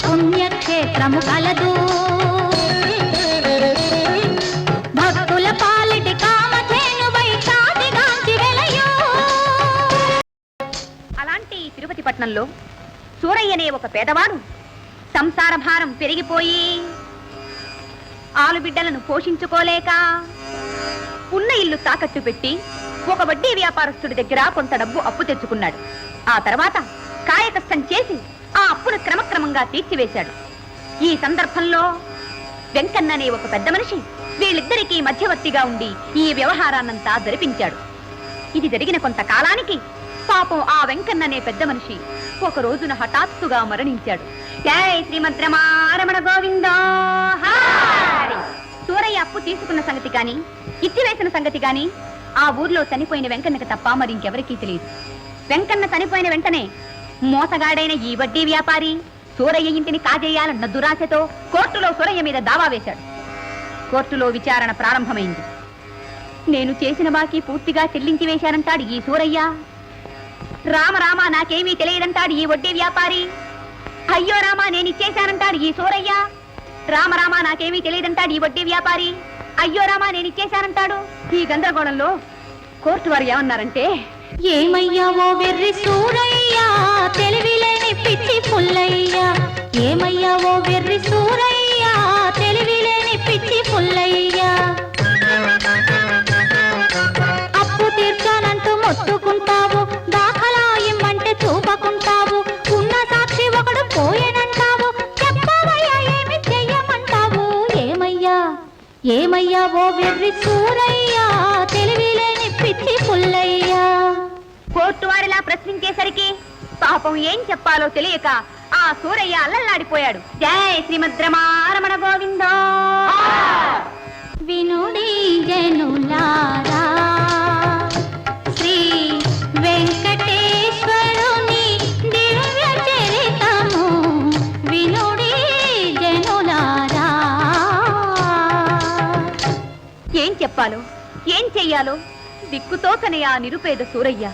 పుణ్యక్షేత్రము కలదు. భక్తుల పాలిటి కామధేనువై తాతిగాంచి వెలయు. అలాంటి తిరుపతి పట్నంలో సూరయ్యనే ఒక పేదవాడు సంసార భారం పెరిగిపోయి ఆలుబిడ్డలను పోషించుకోలేక ఉన్న ఇల్లు తాకట్టు పెట్టి ఒక వడ్డీ వ్యాపారస్తుడి దగ్గర కొంత డబ్బు అప్పు తెచ్చుకున్నాడు. ఆ తర్వాత కాయకష్టం చేసి ఆ అప్పును క్రమక్రమంగా తీర్చివేశాడు. ఈ సందర్భంలో వెంకన్న అనే ఒక పెద్ద మనిషి వీళ్ళిద్దరికీ మధ్యవర్తిగా ఉండి ఈ వ్యవహారాన్నంతా జరిపించాడు. ఇది జరిగిన కొంతకాలానికి పాపం ఆ వెంకన్న అనే పెద్ద మనిషి ఒక రోజున హఠాత్తుగా మరణించాడు. జై శ్రీమద్రమారమణ గోవిందో. సూరయ్య అప్పు తీసుకున్న సంగతి కాని ఇచ్చివేసిన సంగతి కాని ఆ ఊర్లో చనిపోయిన వెంకన్నకు తప్ప మరింకెవరికీ తెలియదు. వెంకన్న చనిపోయిన వెంటనే మోసగాడైన ఈ వడ్డీ వ్యాపారి సూరయ్య ఇంటిని కాజేయాలన్న దురాశతో కోర్టులో సూరయ్య మీద దావా వేశాడు. కోర్టులో విచారణ ప్రారంభమైంది. నేను చేసిన బాకీ పూర్తిగా చెల్లించి వేశానంటాడు ఈ సూరయ్య. రామ నాకేమీ తెలియదంటాడు ఈ వడ్డీ వ్యాపారి. అయ్యో రామా నేనిచ్చేశానంటాడు ఈ సూరయ్య. రామ నాకేమీ తెలియదంటాడు ఈ వడ్డీ వ్యాపారి. అయ్యో రామా నేనిచ్చేశానంటాడు. ఈ గందరగోళంలో కోర్టు వారు ఏమన్నారంటే, ఏమయ్యావో వెర్రి సూరయ్యా తెలివిలేని పిచ్చి పుల్లయ్యా. ఏమయ్యావో వెర్రి సూరయ్యా తెలివిలేని పిచ్చి పుల్లయ్యా. అప్పు తీర్చానంటూ మొత్తుకుంటావు, దాఖలా ఇమ్మంటే చూపకుంటావు. ఉన్న సాక్షి ఒకడు పోయేనంటావు, చెప్పవయ్యా ఏమి చెయ్యమంటావు. ఏమయ్యా ఓ వెర్రి సూరయ్యా తెలివిలేని పిచ్చి పుల్లయ్యా. కోర్టు వారిలా ప్రశ్నించేసరికి పాపం ఏం చెప్పాలో తెలియక ఆ సూరయ్య అల్లల్లాడిపోయాడు. జై శ్రీమద్రమారమణ గోవిందో. వినుడి జనులారా శ్రీ వెంకటేశ్వరుని దివ్య చరితము. వినుడి జనులారా. ఏం చెప్పాలో ఏం చెయ్యాలో దిక్కుతోకనే ఆ నిరుపేద సూరయ్య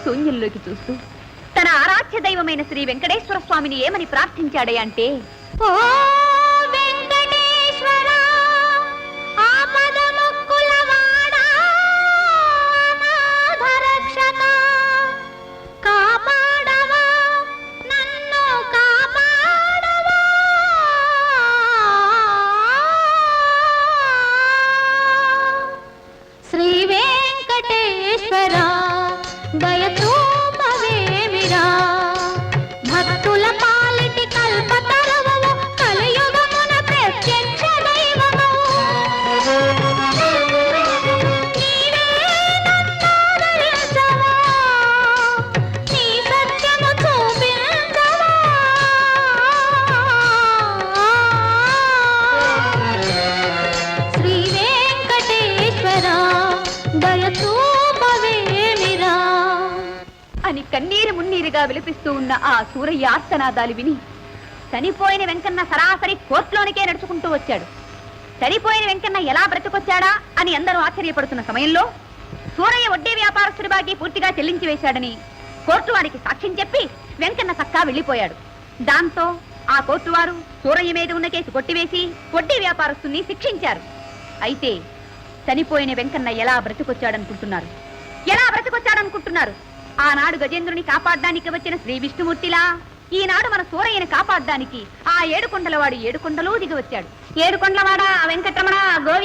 శూన్యంలోకి చూస్తూ తన ఆరాధ్య దైవమైన శ్రీ వెంకటేశ్వర స్వామిని ఏమని ప్రార్థించాడే అంటే, ఓ వెంకటేశ్వర ఆపద ముక్కులవాడా అనాథరక్షక కాపాడవా నన్ను కాపాడవా. శ్రీ వెంకటేశ్వర దయచూపవేమిరా. భక్తుల పాలిటి కల్పతరువు కలియుగమున ప్రత్యక్ష దైవము. నీవే నన్నాదరించవా, నీ సత్యము చూపించవా. శ్రీ వెంకటేశ్వర దయచూపవేమిరా అని కన్నీరు మున్నీరుగా విలపిస్తూ ఉన్న ఆ సూరయ్య ఆర్తనాదాలు విని చనిపోయిన వెంకన్న సరాసరి కోర్టులోనికే నడుచుకుంటూ వచ్చాడు. చనిపోయిన వెంకన్న ఎలా బ్రతుకొచ్చాడా అని అందరూ ఆశ్చర్యపడుతున్న సమయంలో సూరయ్య వడ్డీ వ్యాపారస్తుడి బాకీ పూర్తిగా చెల్లించి వేశాడని కోర్టు వారికి సాక్ష్యం చెప్పి వెంకన్న సక్కా వెళ్లిపోయాడు. దాంతో ఆ కోర్టు వారు సూరయ్య మీద ఉన్న కేసు కొట్టివేసి వడ్డీ వ్యాపారస్తుని శిక్షించారు. అయితే చనిపోయిన వెంకన్న ఎలా బ్రతుకొచ్చాడనుకుంటున్నారు? ఆనాడు గజేంద్రుని కాపాడడానికి వచ్చిన శ్రీ విష్ణుమూర్తిలా ఈనాడు మన సూరయ్యను కాపాడడానికి ఆ ఏడుకొండలవాడు ఏడుకొండలు దిగి వచ్చాడు. ఏడుకొండలవాడా వెంకటరమణ గోవిందా.